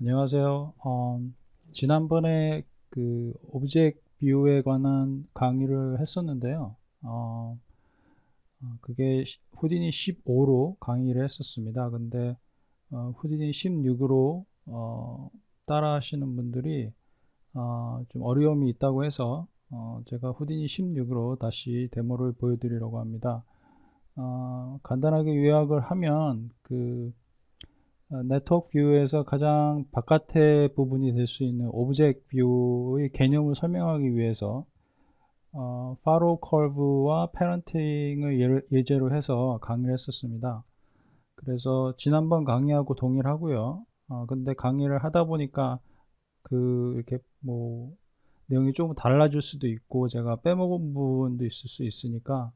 안녕하세요. 지난번에 그 오브젝트 뷰에 관한 강의를 했었는데요. 그게 후디니 15로 강의를 했었습니다. 근데 후디니 16으로 따라 하시는 분들이 좀 어려움이 있다고 해서 제가 후디니 16으로 다시 데모를 보여드리려고 합니다. 간단하게 요약을 하면 네트워크 뷰에서 가장 바깥의 부분이 될 수 있는 오브젝트 뷰의 개념을 설명하기 위해서 파로 커브와 패런팅을 예제로 해서 강의를 했었습니다. 그래서 지난번 강의하고 동일하고요. 근데 강의를 하다 보니까 이렇게 뭐 내용이 조금 달라질 수도 있고 제가 빼먹은 부분도 있을 수 있으니까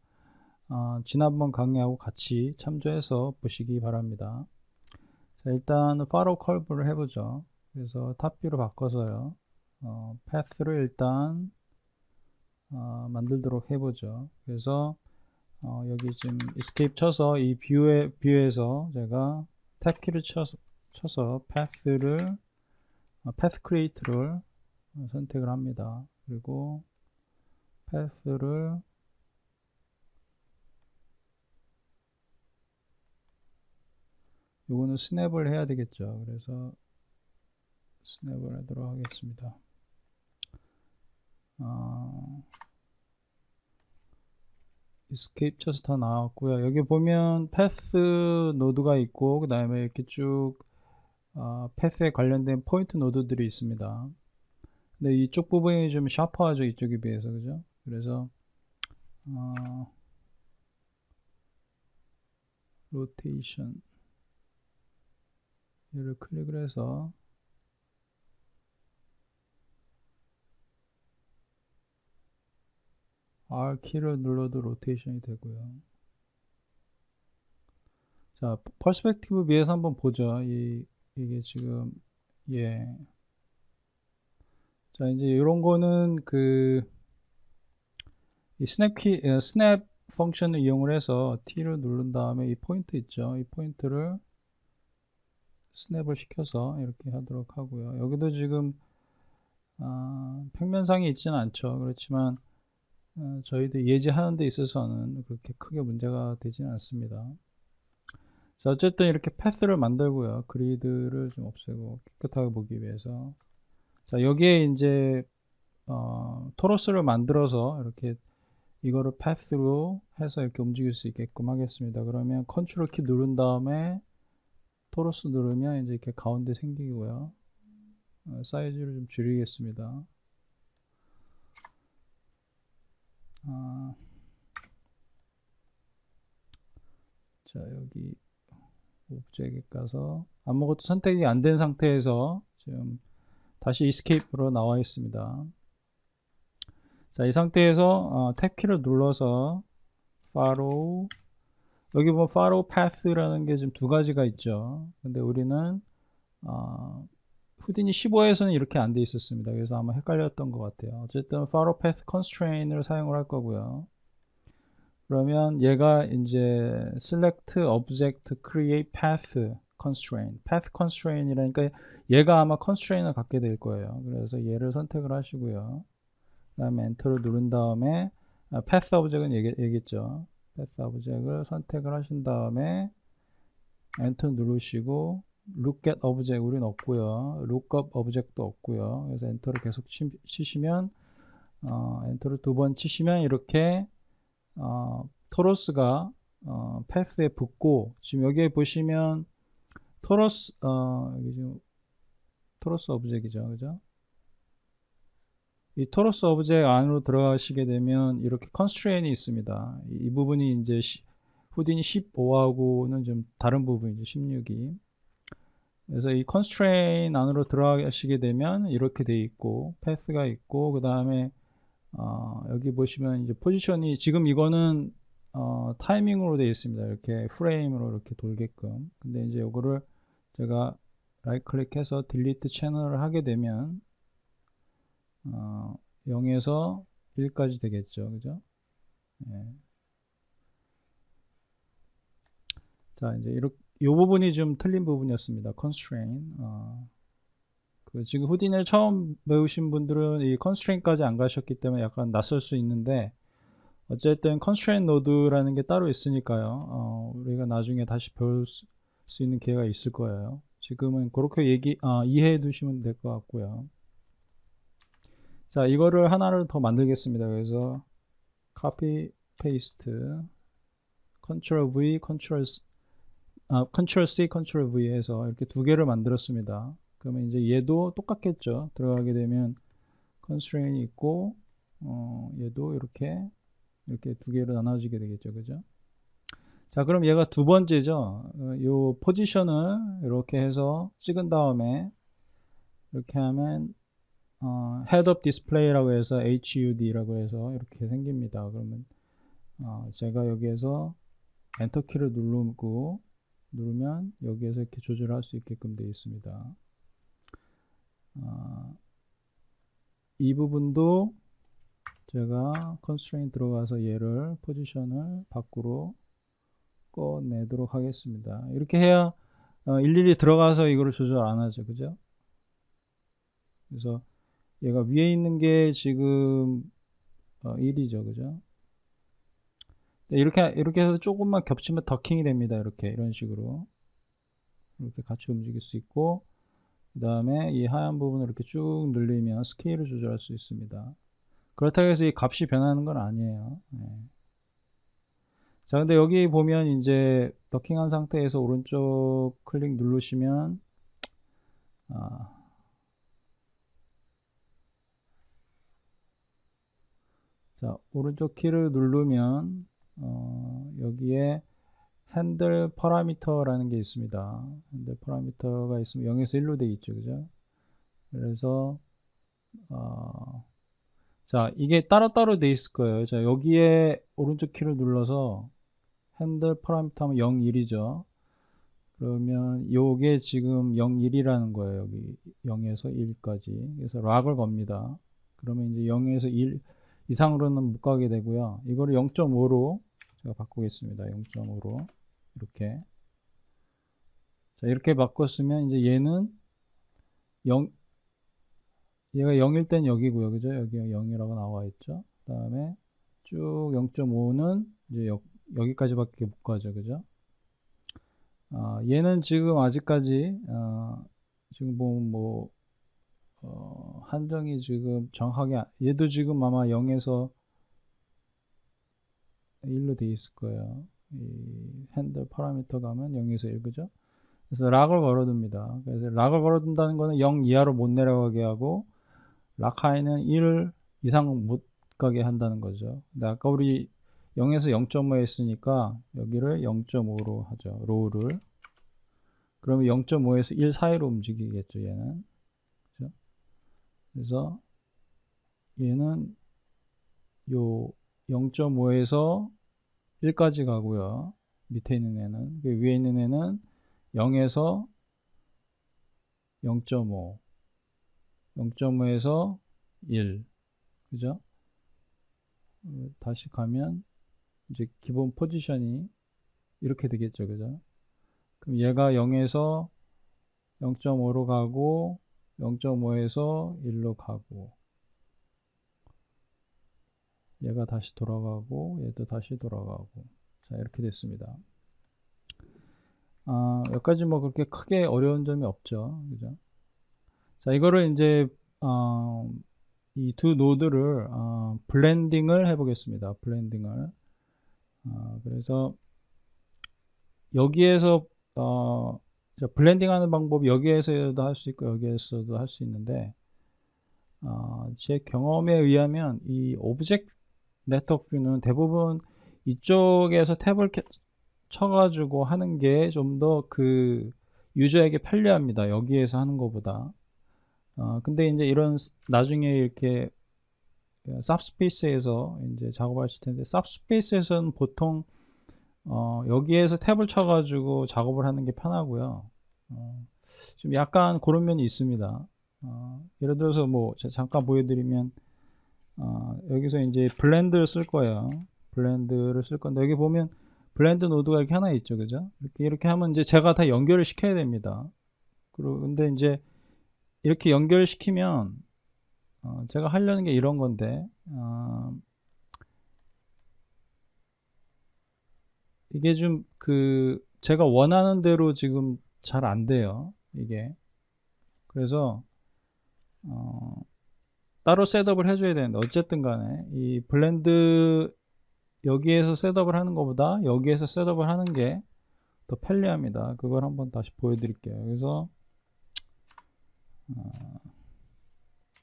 지난번 강의하고 같이 참조해서 보시기 바랍니다. 자, 일단 팔로우 컬브를 해보죠. 그래서 탑뷰로 바꿔서요. 패스를 일단 만들도록 해보죠. 그래서 여기 지금 escape 쳐서 이 뷰에서 제가 탭키를 쳐서 패스를 패스 크리에이트를 선택을 합니다. 그리고 패스를 요거는 스냅을 해야 되겠죠. 그래서 스냅을 하도록 하겠습니다. escape 쳐서 다 나왔고요. 여기 보면 패스 노드가 있고 그 다음에 이렇게 쭉 패스에 관련된 포인트 노드들이 있습니다. 근데 이쪽 부분이 좀 샤프하죠, 이쪽에 비해서. 그죠? 그래서 로테이션 얘를 클릭을 해서 R 키를 눌러도 로테이션이 되고요. 자, 퍼스펙티브 비해서 한번 보죠. 이게 지금 예. 자, 이제 이런 거는 이 스냅 펑션을 이용을 해서 T를 누른 다음에 이 포인트 있죠. 이 포인트를 스냅을 시켜서 이렇게 하도록 하고요. 여기도 지금 평면상에 있지는 않죠. 그렇지만 저희도 예제하는 데 있어서는 그렇게 크게 문제가 되지는 않습니다. 자, 어쨌든 이렇게 패스를 만들고요. 그리드를 좀 없애고 깨끗하게 보기 위해서. 자, 여기에 이제 토러스를 만들어서 이렇게 이거를 패스로 해서 이렇게 움직일 수 있게끔 하겠습니다. 그러면 컨트롤 키 누른 다음에 토러스 누르면 이제 이렇게 가운데 생기고요. 사이즈를 좀 줄이겠습니다. 자, 여기 옵젝에 가서 아무것도 선택이 안 된 상태에서 지금 다시 escape로 나와 있습니다. 자, 이 상태에서 탭키를 눌러서 follow, 여기 보면 follow path라는 게 지금 두 가지가 있죠. 근데 우리는 후디니 15에서는 이렇게 안 돼 있었습니다. 그래서 아마 헷갈렸던 것 같아요. 어쨌든 follow path constraint을 사용을 할 거고요. 그러면 얘가 이제 select object create path constraint, path constraint이라니까 얘가 아마 constraint을 갖게 될 거예요. 그래서 얘를 선택을 하시고요. 그 다음에 엔터를 누른 다음에 path object은 얘기했죠. path object을 선택을 하신 다음에 엔터 누르시고 look at object 우리는 없고요. lookup object도 없고요. 그래서 엔터를 계속 치시면 엔터를 두 번 치시면 이렇게 토러스가 패스에 붙고 지금 여기에 보시면 토러스 여기 지금 토러스 오브젝이죠, 그죠? 이 토러스 오브젝 안으로 들어가시게 되면 이렇게 컨스트레인이 있습니다. 이 부분이 이제 후디니 15하고는 좀 다른 부분이죠, 16이. 그래서 이 컨스트레인 안으로 들어가시게 되면 이렇게 돼 있고 패스가 있고 그 다음에 여기 보시면 이제 포지션이 지금 이거는 타이밍으로 되어 있습니다. 이렇게 프레임으로 이렇게 돌게끔. 근데 이제 이거를 제가 라이트 클릭해서 딜리트 채널을 하게 되면 0에서 1까지 되겠죠. 그죠? 예. 자, 이제 이 부분이 좀 틀린 부분이었습니다. constraint. 지금 후딘을 처음 배우신 분들은 이 컨스트레인까지 안 가셨기 때문에 약간 낯설 수 있는데, 어쨌든 컨스트레인 노드라는 게 따로 있으니까요. 우리가 나중에 다시 배울 수 있는 기회가 있을 거예요. 지금은 그렇게 이해해 두시면 될 것 같고요. 자, 이거를 하나를 더 만들겠습니다. 그래서 copy, paste, Ctrl V, Ctrl C, Ctrl V 해서 이렇게 두 개를 만들었습니다. 그러면 이제 얘도 똑같겠죠. 들어가게 되면 constraint이 있고, 얘도 이렇게 두 개로 나눠지게 되겠죠. 그죠? 자, 그럼 얘가 두 번째죠. 요 포지션을 이렇게 해서 찍은 다음에 이렇게 하면 head up display라고 해서 HUD라고 해서 이렇게 생깁니다. 그러면 제가 여기에서 엔터 키를 누르면 여기에서 이렇게 조절할 수 있게끔 되어 있습니다. 이 부분도 제가 constraint 들어가서 얘를 포지션을 밖으로 꺼내도록 하겠습니다. 이렇게 해야 일일이 들어가서 이거를 조절 안 하죠. 그죠? 그래서 얘가 위에 있는 게 지금 1이죠. 그죠? 이렇게 해서 조금만 겹치면 더킹이 됩니다. 이런 식으로 이렇게 같이 움직일 수 있고, 그 다음에 이 하얀 부분을 이렇게 쭉 늘리면 스케일을 조절할 수 있습니다. 그렇다고 해서 이 값이 변하는 건 아니에요. 네. 자, 근데 여기 보면 이제 더킹한 상태에서 오른쪽 클릭 누르시면 자, 오른쪽 키를 누르면 여기에 핸들 파라미터라는 게 있습니다. 핸들 파라미터가 있으면 0에서 1로 되어 있죠. 그죠? 그래서 자, 이게 따로따로 되어 있을 거예요. 자, 여기에 오른쪽 키를 눌러서 핸들 파라미터 하면 0, 1이죠. 그러면 요게 지금 0, 1이라는 거예요. 여기 0에서 1까지. 그래서 락을 겁니다. 그러면 이제 0에서 1 이상으로는 못 가게 되고요. 이거를 0.5로 제가 바꾸겠습니다. 0.5로 이렇게. 자, 이렇게 바꿨으면 이제 얘는 얘가 0일 땐 여기고요. 그죠? 여기 0이라고 나와 있죠. 그 다음에 쭉 0.5는 이제 여기까지밖에 못 가죠. 그죠? 얘는 지금 아직까지 지금 보면 한정이 지금 정확하게 얘도 지금 아마 0에서 1로 돼 있을 거예요. 이 핸들 파라미터 가면 0에서 1, 그죠? 그래서 락을 걸어둡니다. 그래서 락을 걸어둔다는 거는 0 이하로 못 내려가게 하고 락 하이는 1 이상 못 가게 한다는 거죠. 근데 아까 우리 0에서 0.5 했으니까 여기를 0.5로 하죠. 로우를. 그러면 0.5에서 1 사이로 움직이겠죠. 얘는. 그렇죠? 그래서 얘는 요 0.5에서 1까지 가고요. 밑에 있는 애는. 위에 있는 애는 0에서 0.5, 0.5에서 1. 그죠? 다시 가면 이제 기본 포지션이 이렇게 되겠죠. 그죠? 그럼 얘가 0에서 0.5로 가고 0.5에서 1로 가고 얘가 다시 돌아가고 얘도 다시 돌아가고 자 이렇게 됐습니다. 여기까지 뭐 그렇게 크게 어려운 점이 없죠. 그죠? 자 이거를 이제 이 두 노드를 블렌딩을 해 보겠습니다. 블렌딩을 그래서 여기에서 블렌딩 하는 방법이 여기에서도 할 수 있고 여기에서도 할 수 있는데 제 경험에 의하면 이 오브젝트 네트워크 뷰는 대부분 이쪽에서 탭을 쳐가지고 하는 게 좀 더 그 유저에게 편리합니다. 여기에서 하는 것보다. 근데 이제 이런 나중에 이렇게 삽스페이스에서 이제 작업하실 텐데 삽스페이스에서는 보통 여기에서 탭을 쳐가지고 작업을 하는 게 편하고요. 좀 약간 그런 면이 있습니다. 예를 들어서 뭐 잠깐 보여드리면 여기서 이제 블렌드를 쓸 거예요. 블렌드를 쓸 건데 여기 보면 블렌드 노드가 이렇게 하나 있죠, 그죠? 이렇게 하면 이제 제가 다 연결을 시켜야 됩니다. 근데 이제 이렇게 연결시키면 제가 하려는 게 이런 건데 이게 좀 제가 원하는 대로 지금 잘 안 돼요, 이게. 그래서 따로 셋업을 해줘야 되는데, 어쨌든 간에 이 블렌드 여기에서 셋업을 하는 것보다 여기에서 셋업을 하는 게 더 편리합니다. 그걸 한번 다시 보여드릴게요. 그래서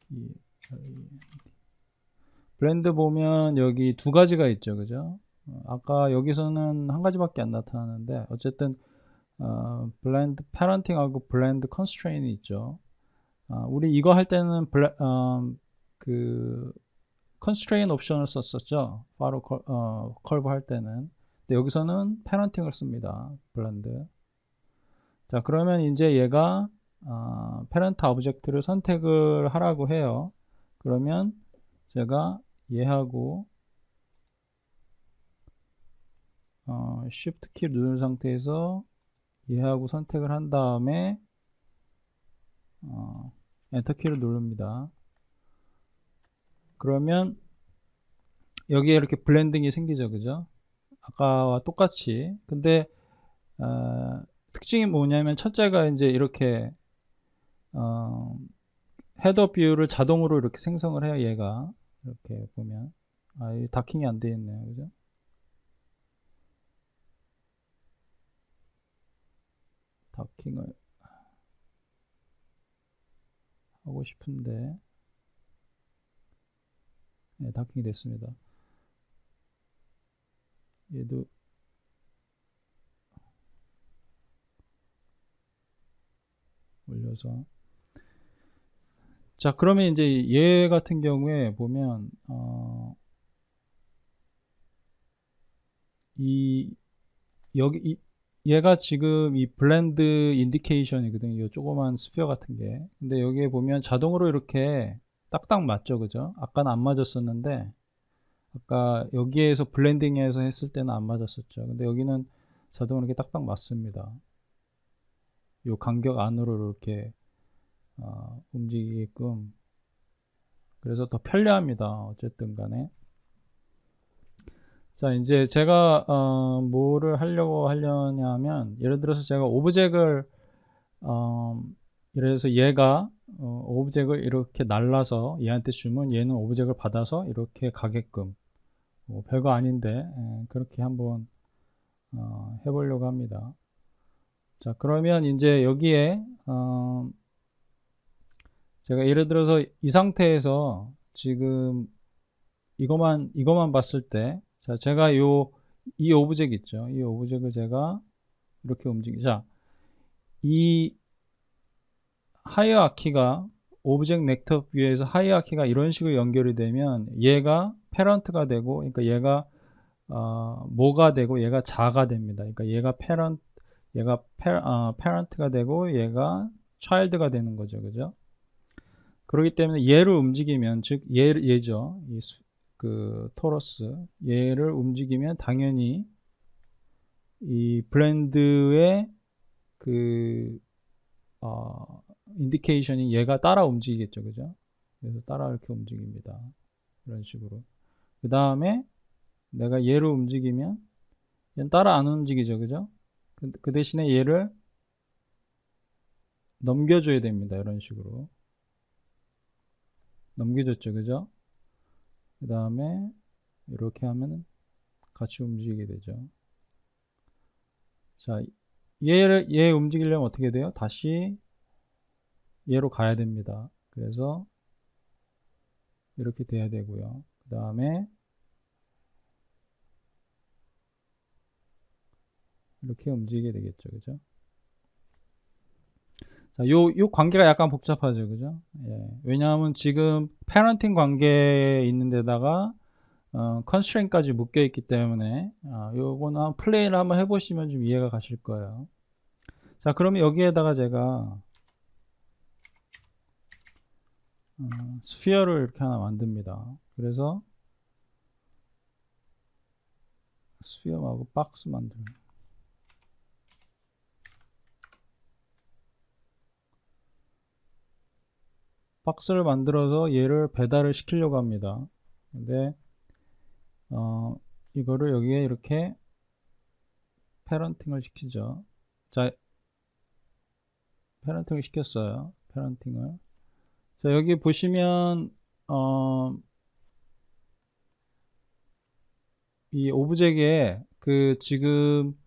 이 블렌드 보면 여기 두 가지가 있죠, 그죠? 아까 여기서는 한 가지밖에 안 나타나는데, 어쨌든 블렌드 패런팅하고 블렌드 컨스트레인이 있죠. 우리 이거 할 때는 컨스트레인 옵션을 썼었죠. 바로 컬브 할 때는. 근데 여기서는 패런팅을 씁니다. 블렌드. 자, 그러면 이제 얘가 패런트 오브젝트를 선택을 하라고 해요. 그러면 제가 얘하고 Shift 키를 누른 상태에서 얘하고 선택을 한 다음에 엔터 키를 누릅니다. 그러면 여기에 이렇게 블렌딩이 생기죠, 그죠? 아까와 똑같이. 근데 특징이 뭐냐면, 첫째가 이제 이렇게 헤더 뷰를 자동으로 이렇게 생성을 해요. 얘가 이렇게 보면 이 다킹이 안 되어 있네요, 그죠? 다킹을 하고 싶은데, 네, 다킹이 됐습니다. 얘도 올려서. 자, 그러면 이제 얘 같은 경우에 보면 얘가 지금 이 블렌드 인디케이션이거든요. 이 조그만 스피어 같은 게. 근데 여기에 보면 자동으로 이렇게 딱딱 맞죠, 그죠? 아까는 안 맞았었는데, 아까 여기에서 블렌딩해서 했을 때는 안 맞았었죠. 근데 여기는 자동으로 이렇게 딱딱 맞습니다. 요 간격 안으로 이렇게 움직이게끔. 그래서 더 편리합니다. 어쨌든 간에. 자, 이제 제가 뭐를 하려고 하려냐면, 예를 들어서 제가 오브젝을 예를 들어서 얘가 오브젝을 이렇게 날라서 얘한테 주면 얘는 오브젝을 받아서 이렇게 가게끔, 별거 아닌데 그렇게 한번 해보려고 합니다. 자, 그러면 이제 여기에 제가 예를 들어서 이 상태에서 지금 이것만 봤을 때, 자, 제가 이 오브젝 있죠. 이 오브젝을 제가 이렇게 움직이자, 이 하이어키가 오브젝 넥터 뷰에서 하이어키가 이런 식으로 연결이 되면 얘가 패런트가 되고, 그러니까 얘가 모가 되고 얘가 자가 됩니다. 그러니까 얘가 패런트가 되고 얘가 차일드가 되는 거죠, 그죠? 그렇기 때문에 얘를 움직이면, 즉 얘죠, 토러스, 얘를 움직이면 당연히 이 블렌드의 인디케이션이 얘가 따라 움직이겠죠, 그죠? 그래서 따라 이렇게 움직입니다. 이런 식으로. 그 다음에 내가 얘를 움직이면 얘는 따라 안 움직이죠, 그죠? 그 대신에 얘를 넘겨줘야 됩니다. 이런 식으로 넘겨줬죠, 그죠? 그 다음에 이렇게 하면 같이 움직이게 되죠. 자, 얘 움직이려면 어떻게 돼요? 다시 얘로 가야 됩니다. 그래서 이렇게 돼야 되고요. 그 다음에 이렇게 움직이게 되겠죠, 그죠? 자, 요 관계가 약간 복잡하죠, 그죠? 예. 왜냐하면 지금 패런팅 관계에 있는 데다가 컨스트레인까지 묶여 있기 때문에 요거는 플레이를 한번 해보시면 좀 이해가 가실 거예요. 자, 그러면 여기에다가 제가 스피어를 이렇게 하나 만듭니다. 그래서 스피어하고 박스 만들어요. 박스를 만들어서 얘를 배달을 시키려고 합니다. 근데 이거를 여기에 이렇게 패런팅을 시키죠. 자, 패런팅을 시켰어요. 패런팅을. 자, 여기 보시면 이 오브젝에 그 지금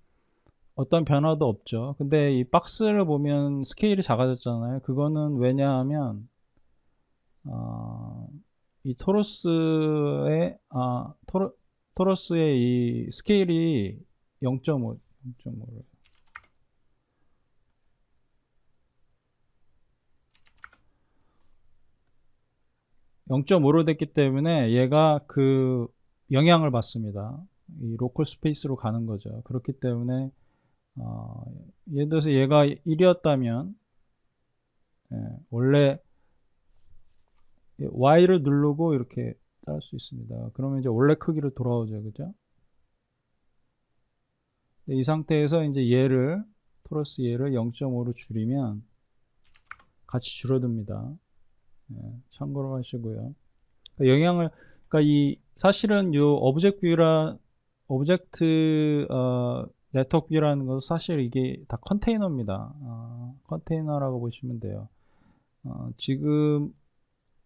어떤 변화도 없죠. 근데 이 박스를 보면 스케일이 작아졌잖아요. 그거는 왜냐하면 이 토러스의 이 스케일이 0.5 0.5로 됐기 때문에 얘가 그 영향을 받습니다. 이 로컬 스페이스로 가는 거죠. 그렇기 때문에 예를 들어서 얘가 1이었다면 원래 Y를 누르고 이렇게 따를 수 있습니다. 그러면 이제 원래 크기로 돌아오죠. 그죠? 이 상태에서 이제 토러스 얘를 0.5로 줄이면 같이 줄어듭니다. 참고로 하시고요. 그러니까 사실은 요 오브젝트 네트워크 뷰라는 것은 사실 이게 다 컨테이너입니다. 컨테이너라고 보시면 돼요. 지금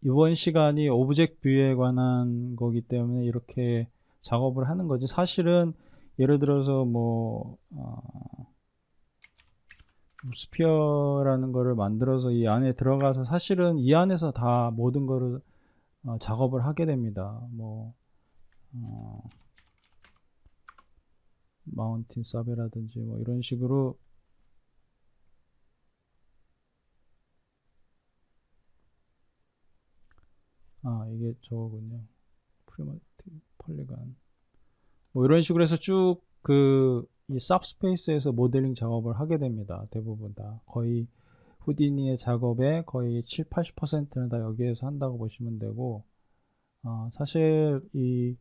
이번 시간이 오브젝트 뷰에 관한 거기 때문에 이렇게 작업을 하는 거지. 사실은 예를 들어서 스피어라는 거를 만들어서 이 안에 들어가서 사실은 이 안에서 다 모든 거를 작업을 하게 됩니다. 마운틴 서베라든지 이런 식으로 이게 저거군요. 프리마티브 폴리건 이런 식으로 해서 쭉 이 삽스페이스에서 모델링 작업을 하게 됩니다. 대부분 다 거의 후디니의 작업의 거의 7, 80%는 다 여기에서 한다고 보시면 되고 사실 이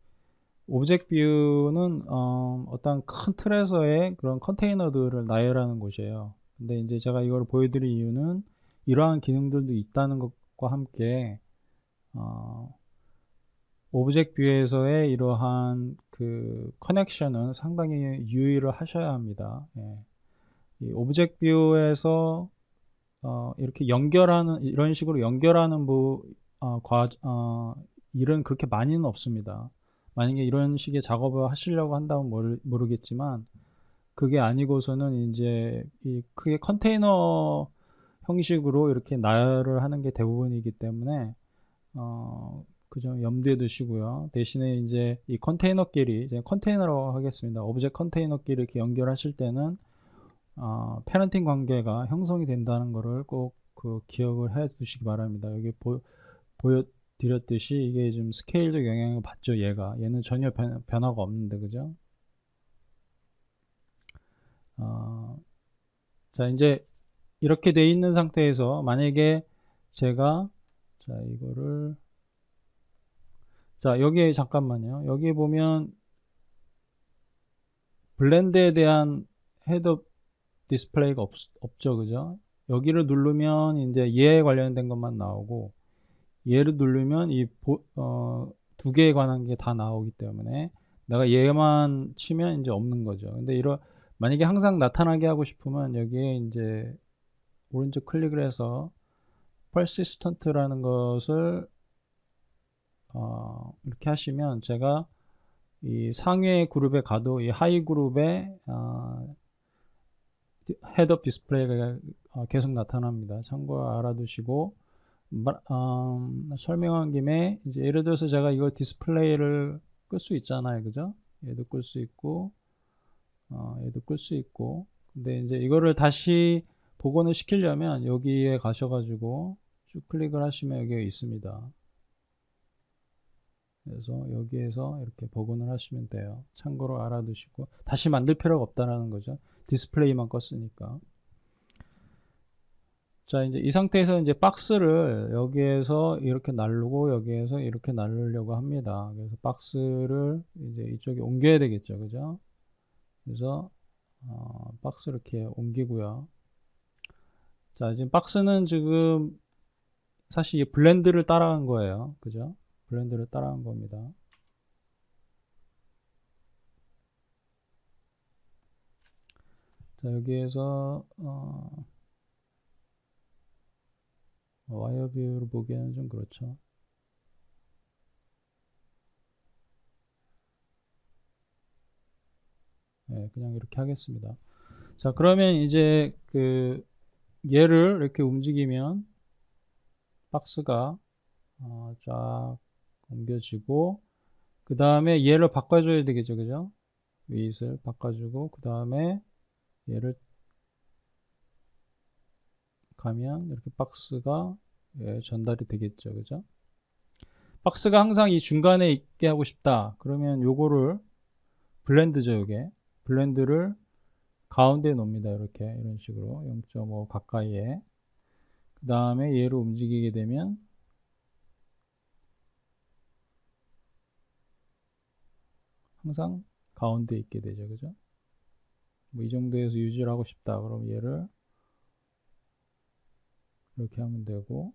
오브젝트 뷰는 어떤 큰 틀에서의 그런 컨테이너들을 나열하는 곳이에요. 근데 이제 제가 이걸 보여드릴 이유는 이러한 기능들도 있다는 것과 함께 오브젝트 뷰에서의 이러한 그 커넥션은 상당히 유의를 하셔야 합니다. 이 오브젝트 뷰에서 이렇게 이런 식으로 연결하는 일은 그렇게 많이는 없습니다. 만약에 이런 식의 작업을 하시려고 한다면 모르겠지만 그게 아니고서는 이제 이 크게 컨테이너 형식으로 이렇게 나열을 하는 게 대부분이기 때문에 그 점 염두에 두시고요. 대신에 이제 이 컨테이너끼리 이제 컨테이너라고 하겠습니다. 오브젝트 컨테이너끼리 이렇게 연결하실 때는 패런팅 관계가 형성이 된다는 것을 꼭 기억을 해 두시기 바랍니다. 여기 보여드렸듯이 이게 좀 스케일도 영향을 받죠. 얘는 전혀 변화가 없는데 그죠? 자 이제 이렇게 돼 있는 상태에서 만약에 제가 여기에 잠깐만요. 여기에 보면 블렌드에 대한 헤드업 디스플레이가 없죠. 그죠? 여기를 누르면 이제 얘에 관련된 것만 나오고 얘를 누르면 두 개에 관한 게 다 나오기 때문에 내가 얘만 치면 이제 없는 거죠. 근데 만약에 항상 나타나게 하고 싶으면 여기에 이제 오른쪽 클릭을 해서 persistent라는 것을 이렇게 하시면 제가 이 상위 그룹에 가도 이 하위 그룹에 헤드업 디스플레이가 계속 나타납니다. 참고 알아두시고 설명한 김에 이제 예를 들어서 제가 이거 디스플레이를 끌 수 있잖아요. 그죠? 얘도 끌 수 있고 얘도 끌 수 있고 근데 이제 이거를 다시 복원을 시키려면 여기에 가셔가지고 쭉 클릭을 하시면 여기에 있습니다. 그래서 여기에서 이렇게 복원을 하시면 돼요. 참고로 알아두시고 다시 만들 필요가 없다라는 거죠. 디스플레이만 껐으니까. 자, 이제 이 상태에서 이제 박스를 여기에서 이렇게 나르고 여기에서 이렇게 나르려고 합니다. 그래서 박스를 이제 이쪽에 옮겨야 되겠죠. 그죠? 그래서 박스 이렇게 옮기고요. 자, 지금 박스는 지금 사실 이 블렌드를 따라간 거예요. 그죠? 블렌드를 따라간 겁니다. 자, 여기에서 와이어 뷰로 보기에는 좀 그렇죠. 네, 그냥 이렇게 하겠습니다. 자, 그러면 이제 그 얘를 이렇게 움직이면 박스가 쫙 옮겨지고, 그 다음에 얘를 바꿔줘야 되겠죠. 그죠? 윗을 바꿔주고, 그 다음에 얘를 가면 이렇게 박스가 전달이 되겠죠. 그죠? 박스가 항상 이 중간에 있게 하고 싶다. 그러면 요거를 블렌드죠. 요게 블렌드를 가운데에 놓습니다. 이렇게 이런 식으로 0.5 가까이에. 그 다음에 얘를 움직이게 되면 항상 가운데에 있게 되죠. 그죠? 뭐 이 정도에서 유지를 하고 싶다. 그럼 얘를 이렇게 하면 되고,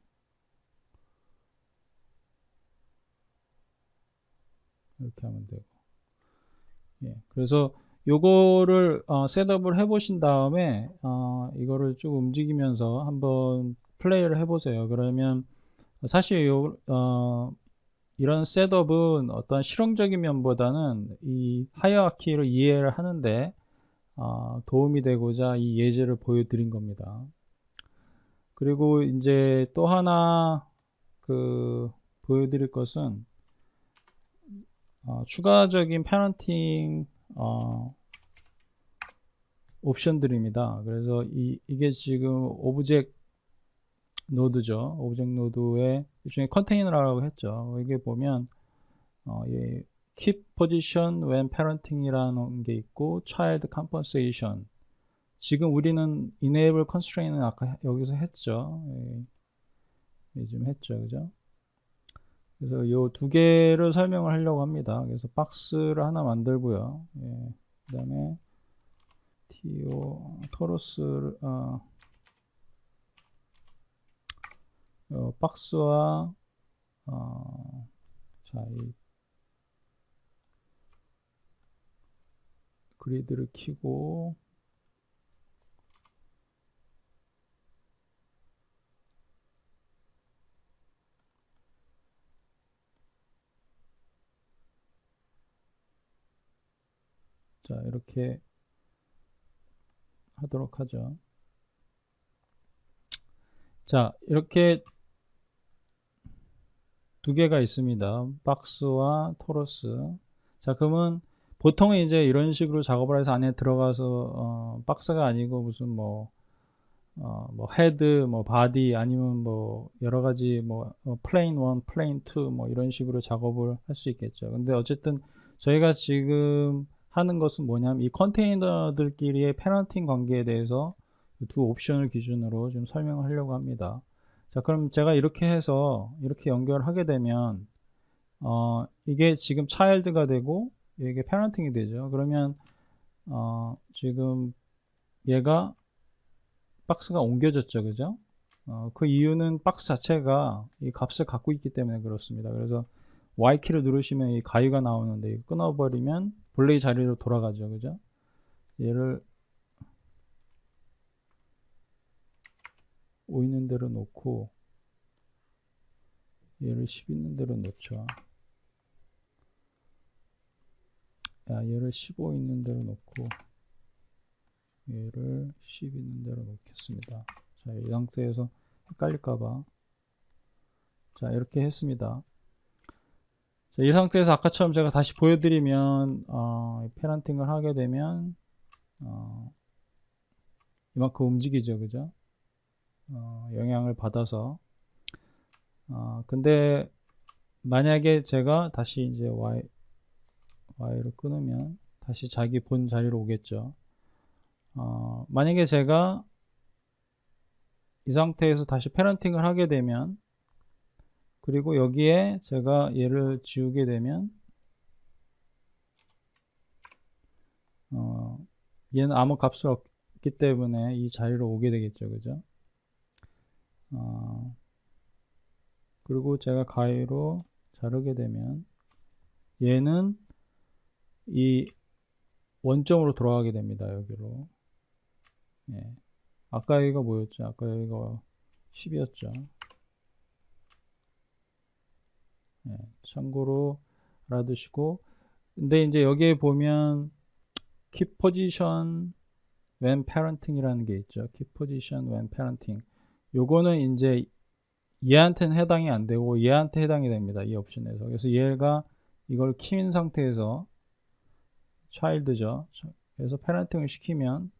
이렇게 하면 되고. 예. 그래서 요거를 셋업을 해 보신 다음에 이거를 쭉 움직이면서 한번 플레이를 해 보세요. 그러면 사실 이런 셋업은 어떤 실용적인 면보다는 이 하이어키를 이해를 하는데 도움이 되고자 이 예제를 보여드린 겁니다. 그리고 이제 또 하나 보여드릴 것은 추가적인 패런팅 옵션들입니다. 그래서 이게 지금 오브젝트 노드죠. 오브젝트 노드의 일종의 컨테이너라고 했죠. 이게 보면 예, keep position when parenting이라는 게 있고 child compensation. 지금 우리는 enable constraint는 아까 여기서 했죠. 지금 했죠. 그죠? 그래서 이 두 개를 설명을 하려고 합니다. 그래서 박스를 하나 만들고요. 예, 그 다음에 토로스를 박스와 자, 이 그리드를 키고 자, 이렇게 하도록 하죠. 자, 이렇게 두 개가 있습니다. 박스와 토러스. 자, 그러면 보통은 이제 이런 식으로 작업을 해서 안에 들어가서 박스가 아니고 무슨 뭐 헤드, 뭐 바디 아니면 뭐 여러 가지 플레인 1, 플레인 2 뭐 이런 식으로 작업을 할 수 있겠죠. 근데 어쨌든 저희가 지금 하는 것은 뭐냐면 이 컨테이너들끼리의 패런팅 관계에 대해서 두 옵션을 기준으로 좀 설명을 하려고 합니다. 자, 그럼 제가 이렇게 해서 이렇게 연결하게 되면 이게 지금 차일드가 되고 이게 패런팅이 되죠. 그러면 지금 얘가 박스가 옮겨졌죠. 그죠? 그 이유는 박스 자체가 이 값을 갖고 있기 때문에 그렇습니다. 그래서 Y키를 누르시면 이 가위가 나오는데 끊어버리면 본래의 자리로 돌아가죠. 그죠? 얘를 5 있는 대로 놓고 얘를 10 있는 대로 놓죠. 얘를 15 있는 대로 놓고 얘를 10 있는 대로 놓겠습니다. 자, 이 상태에서 헷갈릴까봐 자, 이렇게 했습니다. 자, 이 상태에서 아까처럼 제가 다시 보여드리면 패런팅을 하게 되면 이만큼 움직이죠. 그죠? 영향을 받아서 근데 만약에 제가 다시 이제 Y를 끊으면 다시 자기 본 자리로 오겠죠. 만약에 제가 이 상태에서 다시 패런팅을 하게 되면 그리고 여기에 제가 얘를 지우게 되면 얘는 아무 값을 없기 때문에 이 자리로 오게 되겠죠. 그죠? 그리고 제가 가위로 자르게 되면 얘는 이 원점으로 돌아가게 됩니다. 여기로. 예. 아까 여기가 뭐였죠? 아까 여기가 10이었죠. 예. 참고로 알아두시고, 근데 이제 여기에 보면 keep position when parenting 이라는 게 있죠. keep position when parenting. 요거는 이제 얘한테는 해당이 안 되고 얘한테 해당이 됩니다. 이 옵션에서. 그래서 얘가 이걸 키운 상태에서 child죠. 그래서 parenting을 시키면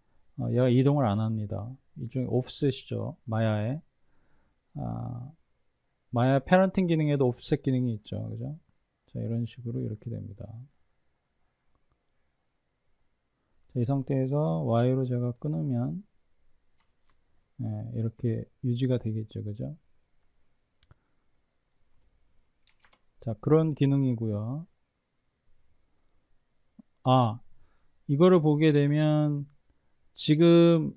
얘가 이동을 안 합니다. 일종의 offset이죠. 마야의. 마야 parenting 기능에도 offset 기능이 있죠. 그죠? 자, 이런 식으로 이렇게 됩니다. 자, 이 상태에서 Y로 제가 끊으면 이렇게 유지가 되겠죠. 그죠? 자, 그런 기능이고요. 이거를 보게 되면 지금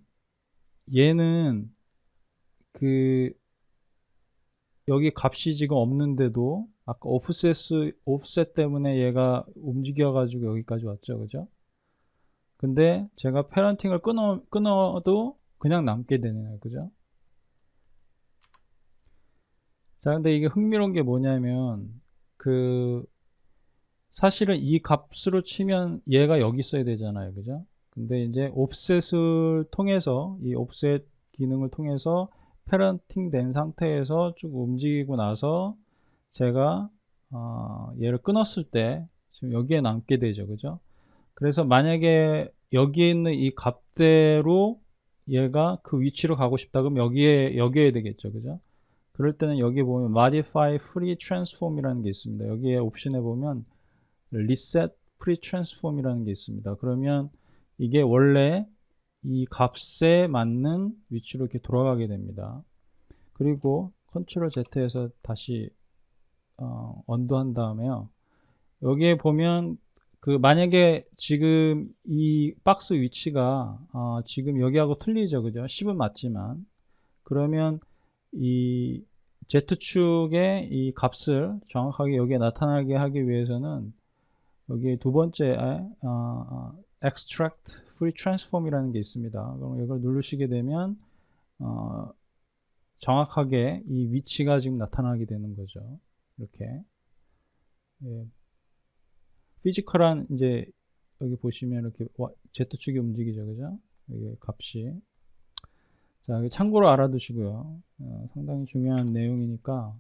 얘는 여기 값이 지금 없는데도 아까 오프셋 때문에 얘가 움직여 가지고 여기까지 왔죠. 그죠? 근데 제가 패런팅을 끊어도 그냥 남게 되네요. 그죠? 자, 근데 이게 흥미로운 게 뭐냐면 사실은 이 값으로 치면 얘가 여기 있어야 되잖아요. 그죠? 근데 이제 옵셋을 통해서 이 옵셋 기능을 통해서 패런팅 된 상태에서 쭉 움직이고 나서 제가 얘를 끊었을 때 지금 여기에 남게 되죠. 그죠? 그래서 만약에 여기에 있는 이 값대로 얘가 그 위치로 가고 싶다 그러면 여기에 되겠죠. 그죠? 그럴 때는 여기 보면 modify free transform 이라는 게 있습니다. 여기에 옵션에 보면 reset free transform 이라는 게 있습니다. 그러면 이게 원래 이 값에 맞는 위치로 이렇게 돌아가게 됩니다. 그리고 컨트롤 Z에서 다시 언도 한 다음에요. 여기에 보면 만약에 지금 이 박스 위치가 지금 여기하고 틀리죠. 그죠? 10은 맞지만 그러면 이 Z축의 이 값을 정확하게 여기에 나타나게 하기 위해서는 여기 두 번째 extract free transform 이라는 게 있습니다. 그럼 이걸 누르시게 되면 정확하게 이 위치가 지금 나타나게 되는 거죠. 이렇게. 예. 피지컬한 이제 여기 보시면 이렇게 Z축이 움직이죠. 그죠? 여기 값이. 자, 참고로 알아두시고요. 상당히 중요한 내용이니까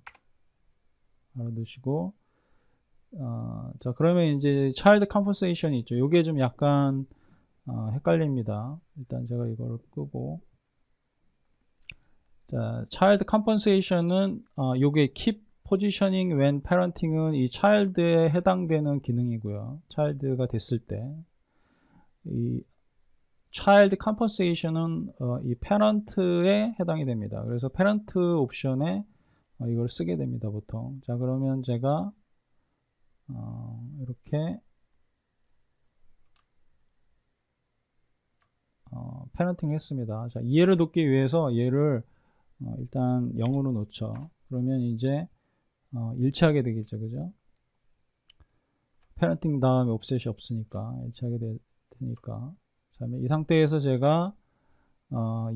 알아두시고 자, 그러면 이제 child compensation이 있죠. 요게 좀 약간 헷갈립니다. 일단 제가 이걸 끄고 자, child compensation은 요게 keep positioning when parenting은 이 child에 해당되는 기능이고요. child가 됐을 때 이 child compensation은 이 parent에 해당이 됩니다. 그래서 parent 옵션에 이걸 쓰게 됩니다. 보통. 자, 그러면 제가 이렇게 패런팅 했습니다. 자, 이해를 돕기 위해서 얘를 일단 0으로 놓죠. 그러면 이제 일치하게 되겠죠. 그죠? 패런팅 다음에 옵셋이 없으니까 일치하게 되니까. 자, 이 상태에서 제가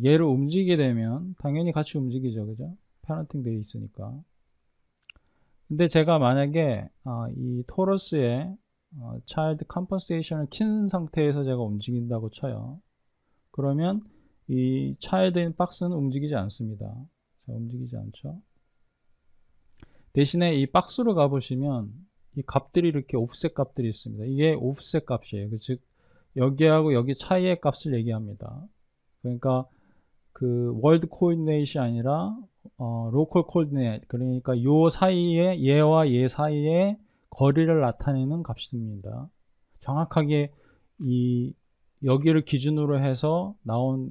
얘를 움직이게 되면 당연히 같이 움직이죠. 그죠? 패런팅 되어 있으니까. 근데 제가 만약에 이 토러스에 child compensation을 킨 상태에서 제가 움직인다고 쳐요. 그러면 이 child인 박스는 움직이지 않습니다. 자, 움직이지 않죠. 대신에 이 박스로 가보시면 이 값들이 이렇게 오프셋 값들이 있습니다. 이게 오프셋 값이에요. 즉 여기하고 여기 차이의 값을 얘기합니다. 그러니까 월드 코디네이트이 아니라 로컬 코디네이트, 그러니까 요 사이에 얘와 얘 사이에 거리를 나타내는 값입니다. 정확하게 여기를 기준으로 해서 나온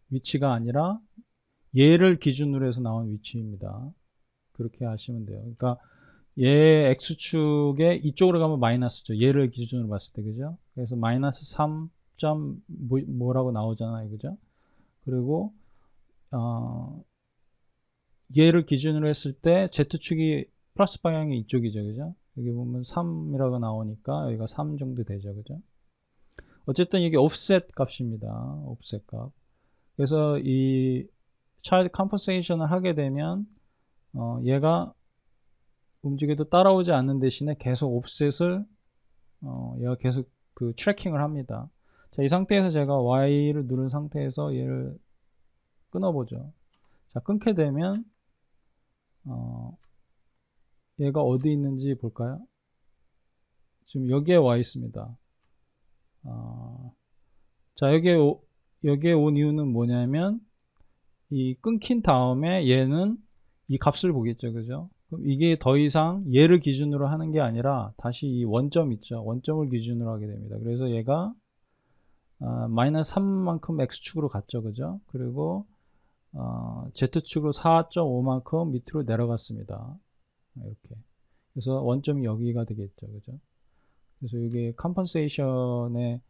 위치가 아니라 얘를 기준으로 해서 나온 위치입니다. 그렇게 하시면 돼요. 그러니까 얘 x축에 이쪽으로 가면 마이너스죠. 얘를 기준으로 봤을 때, 그죠? 그래서 마이너스 3. 뭐라고 나오잖아요. 그죠? 그리고 얘를 기준으로 했을 때 Z축이 플러스 방향이 이쪽이죠. 그죠? 여기 보면 3이라고 나오니까 여기가 3 정도 되죠. 그죠? 어쨌든 이게 offset 값입니다. offset 값. 그래서 이 child compensation을 하게 되면 얘가 움직여도 따라오지 않는 대신에 계속 offset을 얘가 계속 그 트래킹을 합니다. 자, 이 상태에서 제가 Y를 누른 상태에서 얘를 끊어보죠. 자, 끊게 되면 얘가 어디 있는지 볼까요? 지금 여기에 와 있습니다. 자, 여기에 온 이유는 뭐냐면 이 끊긴 다음에 얘는 이 값을 보겠죠. 그죠? 그럼 이게 더 이상 얘를 기준으로 하는 게 아니라 다시 이 원점 있죠. 원점을 기준으로 하게 됩니다. 그래서 얘가 마이너스 3만큼 X축으로 갔죠. 그죠? 그리고 Z축으로 4.5만큼 밑으로 내려갔습니다. 이렇게. 그래서 원점이 여기가 되겠죠. 그죠? 그래서 이게 컴pensation의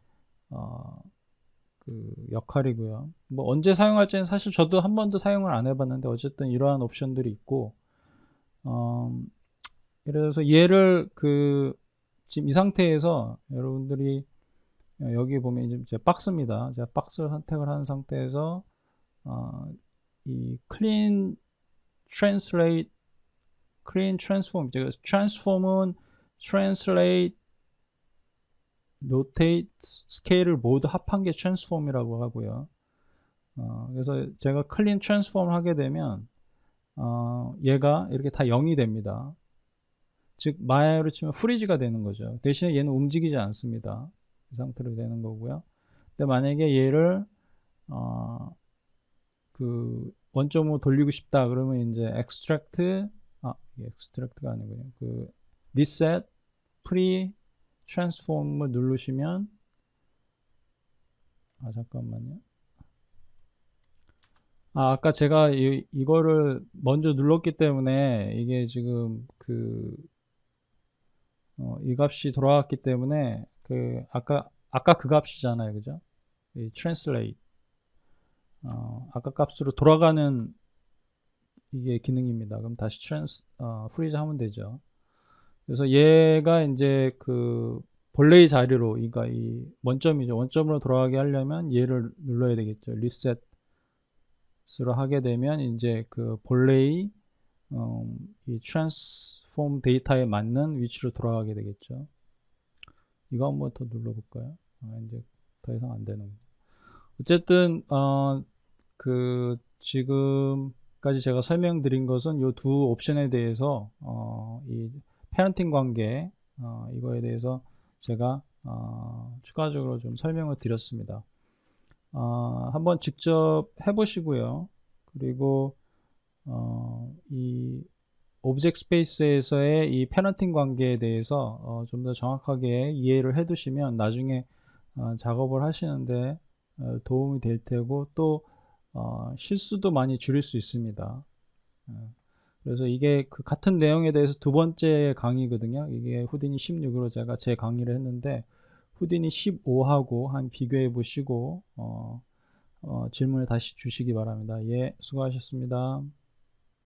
그 역할이고요. 뭐 언제 사용할지는 사실 저도 한 번도 사용을 안 해봤는데 어쨌든 이러한 옵션들이 있고, 예를 들어서 얘를 지금 이 상태에서 여러분들이 여기 보면 이제 박스입니다. 제가 박스를 선택을 한 상태에서 이 clean transform, transform은 translate, rotate, scale을 모두 합한 게 transform이라고 하고요. 그래서 제가 clean transform 하게 되면 얘가 이렇게 다 0이 됩니다. 즉 마야로 치면 프리즈가 되는 거죠. 대신에 얘는 움직이지 않습니다. 이 상태로 되는 거고요. 근데 만약에 얘를 그 원점으로 돌리고 싶다 그러면 이제 extract가 아니고요. 그 reset, pre, transform을 누르시면 잠깐만요. 아까 제가 이거를 먼저 눌렀기 때문에 이게 지금 이 값이 돌아왔기 때문에 아까 그 값이잖아요. 그죠? 이 translate. 아까 값으로 돌아가는 이게 기능입니다. 그럼 다시 freeze 하면 되죠. 그래서 얘가 이제 그 본래의 자리로, 그러니까 이 원점이죠. 원점으로 돌아가게 하려면 얘를 눌러야 되겠죠. reset으로 하게 되면 이제 그 본래의 이 transform 데이터에 맞는 위치로 돌아가게 되겠죠. 이거 한번 더 눌러볼까요? 이제 더 이상 안 되는. 어쨌든 지금까지 제가 설명드린 것은 이 두 옵션에 대해서 이 페런팅 관계 이거에 대해서 제가 추가적으로 좀 설명을 드렸습니다. 한번 직접 해보시고요. 그리고 이 오브젝트 스페이스에서의 이 페런팅 관계에 대해서 좀 더 정확하게 이해를 해 두시면 나중에 작업을 하시는데 도움이 될 테고 또 실수도 많이 줄일 수 있습니다. 그래서 이게 그 같은 내용에 대해서 두 번째 강의거든요. 이게 후디니 16으로 제가 제 강의를 했는데 후디니 15하고 한 비교해 보시고 질문을 다시 주시기 바랍니다. 예, 수고하셨습니다.